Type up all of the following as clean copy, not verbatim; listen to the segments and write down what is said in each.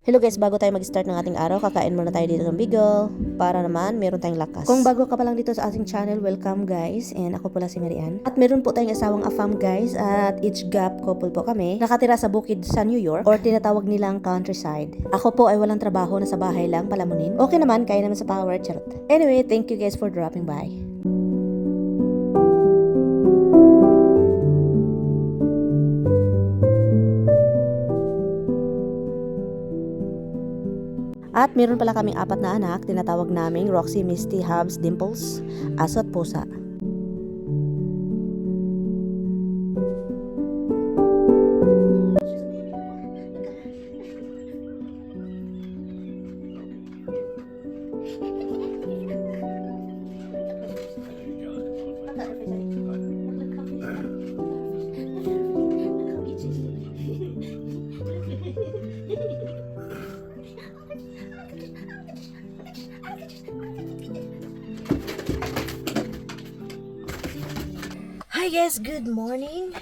Hello guys, bago tayo mag-start ng ating araw, kakain muna tayo dito ng bigel para naman meron tayong lakas. Kung bago ka pa lang dito sa ating channel, welcome guys. And ako pala si Marian. At meron po tayong asawang afam guys at each gap couple po kami. Nakatira sa bukid sa New York or tinatawag nilang countryside. Ako po ay walang trabaho, nasa bahay lang palamunin. Okay naman, kaya naman sa power, charot. Anyway, thank you guys for dropping by. At meron pala kaming 4 na anak, tinatawag naming Roxy, Misty, Hubs, Dimples, Aso at Pusa. Hi guys, good morning.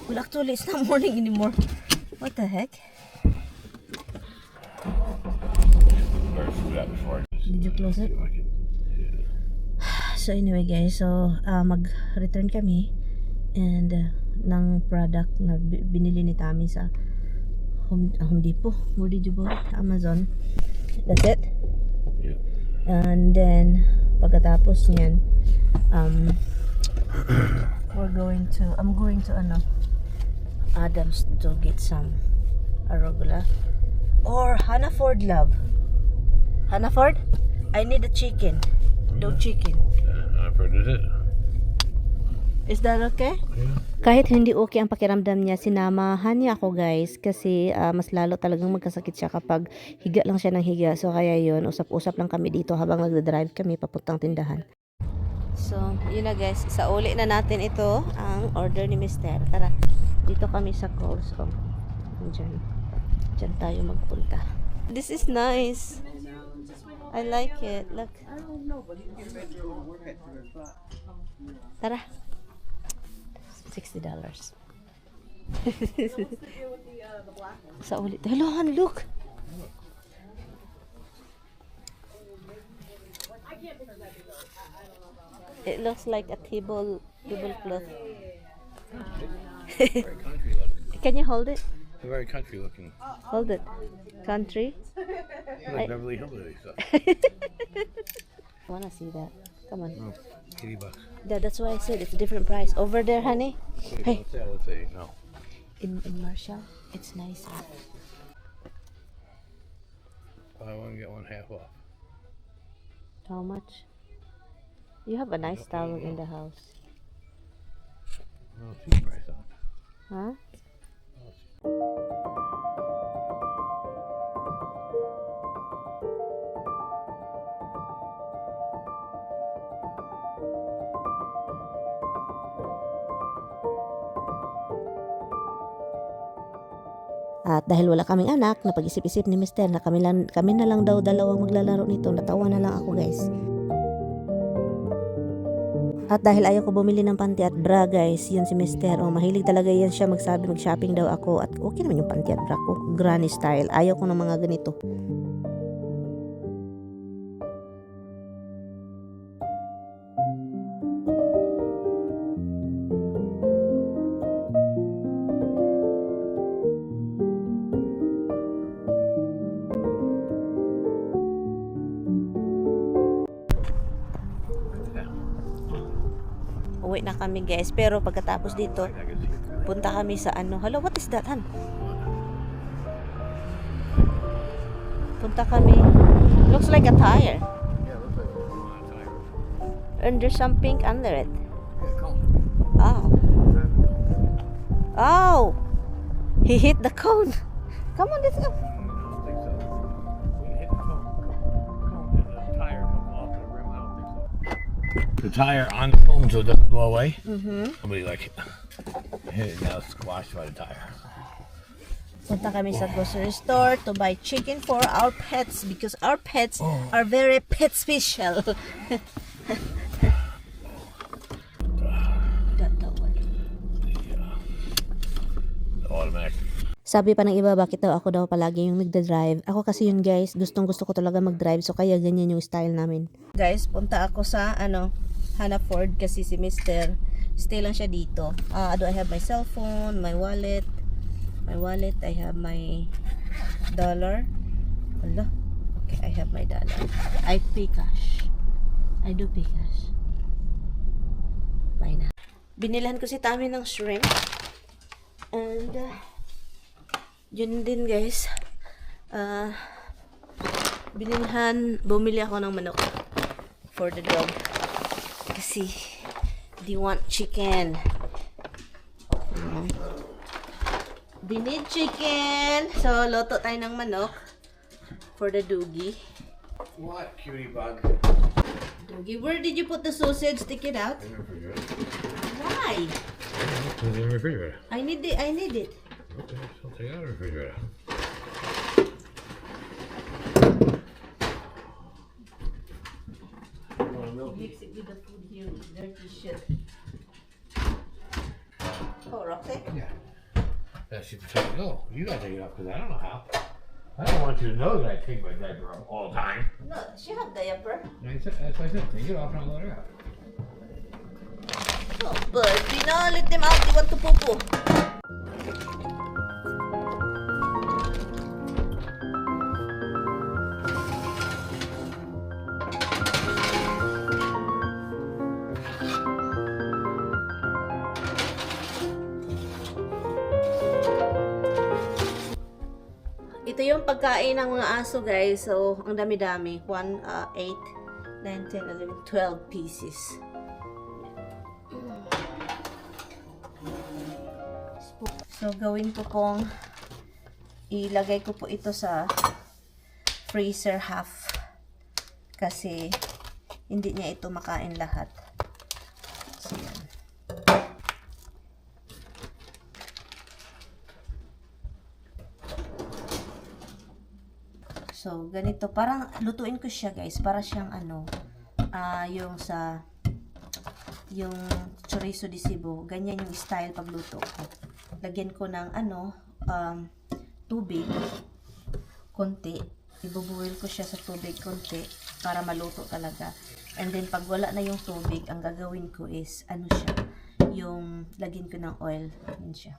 Well, actually, it's not morning anymore. What the heck? Did you close it? So anyway guys, so mag-return kami and ng product na binili ni Tami sa Home Depot. Where did you buy it? Amazon. That's it? Yeah. And then pagkatapos niyan, I'm going to Adams to get some arugula or Hannaford, love. Hannaford, I need a chicken. Dog chicken. I've heard it. Is that okay? Yeah. Kahit hindi okay ang pakiramdam niya, sinamahan niya ako guys kasi mas lalo talagang magkasakit siya kapag higa lang siya ng higa. So kaya yun, usap-usap lang kami dito habang nagda-drive kami papuntang tindahan. So, yun na guys, sa uli na natin ito ang order ni Mr. Tara, dito kami sa Kohl's. Oh, dyan tayo magpunta. This is nice. I like it. Look. Tara. $60. Sa uli. Hello, hon, look. It looks like a tablecloth. Very country looking. Can you hold it? Very country looking. Hold it. Country. Like Beverly Hillbilly stuff. I wanna see that. Come on. Oh, $80. That's why I said it's a different price. Over there, honey. Hey. Let's say, let's say no. In Marshall, it's nicer. Buy one get one half off. How much? You have a nice towel in the house. No, cheap price on it. Huh? At dahil wala kaming anak, napag-isip-isip ni Mr. na kami na lang daw dalawang maglalaro nito. Natawa na lang ako guys. At dahil ayaw ko bumili ng panty at bra guys, yun si Mr. Oh, mahilig talaga yan siya magsabi mag-shopping daw ako. At okay naman yung panty at bra ko, granny style. Ayaw ko ng mga ganito. Uwi na kami guys, pero pagkatapos dito punta kami sa hello, what is that, han? Punta kami, looks like a tire Yeah, looks like a tire. and there's some pink under it. Yeah, come. Oh, oh, he hit the cone. Come on, let's go. I don't think so. We hit the cone. And the tire comes off the rim. I don't think so. The tire on the cone so it doesn't go away. Somebody like hit it, now it's squashed by the tire. Punta kami sa grocery store to buy chicken for our pets because our pets are very pet special. That one. The automatic Sabi pa ng iba, bakit daw ako daw palagi yung nagda-drive. Ako kasi yun guys, gustong gusto ko talaga mag-drive. So kaya ganyan yung style namin. Guys, punta ako sa Hannaford kasi si Mr. Stay lang siya dito. Do I have my cellphone, my wallet. My wallet, I have my dollar. Wala. Okay, I have my dollar. I pay cash. I do pay cash. Bye na. Binilhan ko si Tami ng shrimp. And yun din guys, bumili ako ng manok for the dog kasi they want chicken. They need chicken, so loto tayo ng manok for the doggy. What, cutie bug? Doggy, where did you put the sausage? Take it out. In the refrigerator. Why? It's in the refrigerator. I need it. Okay, so I'll take it out of the refrigerator. Mix it with the food here with dirty shit. Oh, Roxy? Yeah. That should take it off. You gotta take it off because I don't know how. I don't want you to know that I take my diaper off all the time. No, she have diaper. That's what I said. Take it off and I'll let her out. Oh, but do not let them out. They want to poo-poo. Ito yung pagkain ng mga aso guys. So, ang dami-dami. 1, 8, 9, 10, 11, 12 pieces. So, gawin ko pong ilagay ko po ito sa freezer half. Kasi, hindi niya ito makain lahat. So, yan. So, ganito. Parang lutuin ko siya, guys. Para siyang yung chorizo de Cebu. Ganyan yung style pagluto ko. Lagyan ko ng tubig. Konti. Ibubuil ko siya sa tubig konti para maluto talaga. And then, pag wala na yung tubig, ang gagawin ko is, siya, yung lagyan ko ng oil. Yan siya.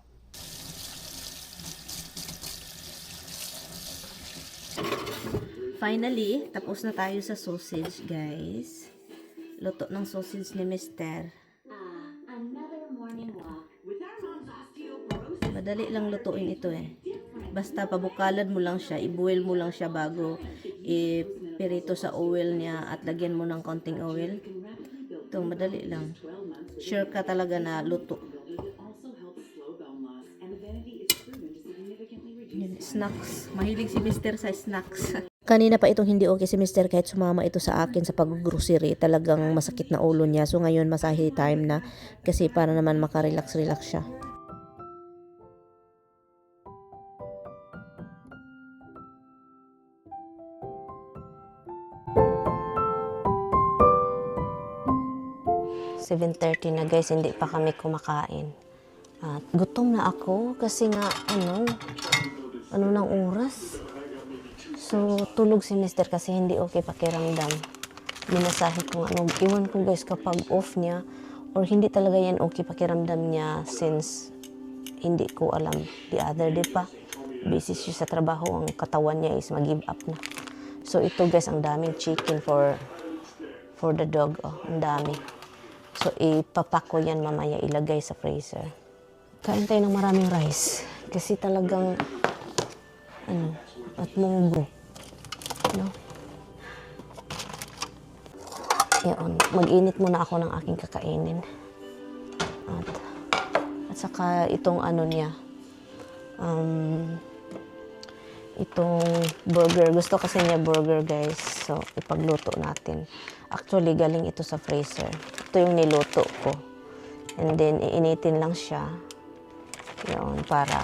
Finally, tapos na tayo sa sausage, guys. Luto ng sausage ni Mister. Madali lang lutuin ito eh. Basta pabukalan mo lang siya, i-boil mo lang siya bago ipirito sa oil niya at lagyan mo ng konting oil. Ito, madali lang. Sure ka talaga na luto. Yun, snacks. Mahilig si Mister sa snacks. Kanina pa itong hindi okay si Mister kahit sumama ito sa akin sa pag-grocery. Talagang masakit na ulo niya. So ngayon masahe time na kasi para naman makarelax-relax siya. "7:30 na guys, hindi pa kami kumakain. At gutom na ako kasi nga ano ng oras. So, tulog si Mister kasi hindi okay pakiramdam. Minasahe ko iwan ko guys kapag off niya or hindi talaga yan okay pakiramdam niya since hindi ko alam. The other day pa, busy siya sa trabaho, ang katawan niya is mag-give up na. So, ito guys, ang daming chicken for the dog. Oh, ang dami. So, ipapak ko yan mamaya, ilagay sa freezer. Kain tayo ng maraming rice kasi talagang at munggo. No? Yan, mag-init muna ako ng aking kakainin. At saka itong niya, itong burger. Gusto kasi niya burger guys. So, ipagluto natin. Actually, galing ito sa freezer. Ito yung niluto ko. And then, iinitin lang siya. Yun, para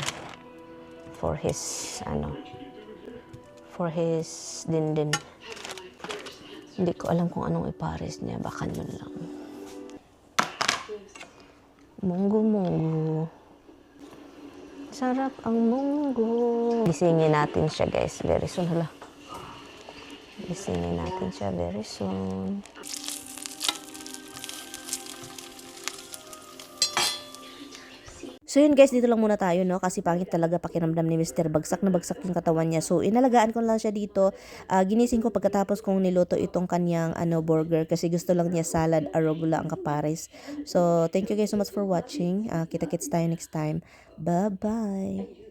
for his din. Hindi ko alam kung anong ipares niya. Baka yun lang. Munggo. Sarap ang munggo. Gisingin natin siya guys. Very soon. Hala. Gisingin natin siya very soon. So yun guys, dito lang muna tayo, no? Kasi pangit talaga pakiramdam ni Mr. Bagsak na bagsak yung katawan niya. So inalagaan ko lang siya dito. Ginising ko pagkatapos kong niluto itong kanyang burger. Kasi gusto lang niya salad, arugula ang kapares. So thank you guys so much for watching. Kita-kits tayo next time. Bye-bye!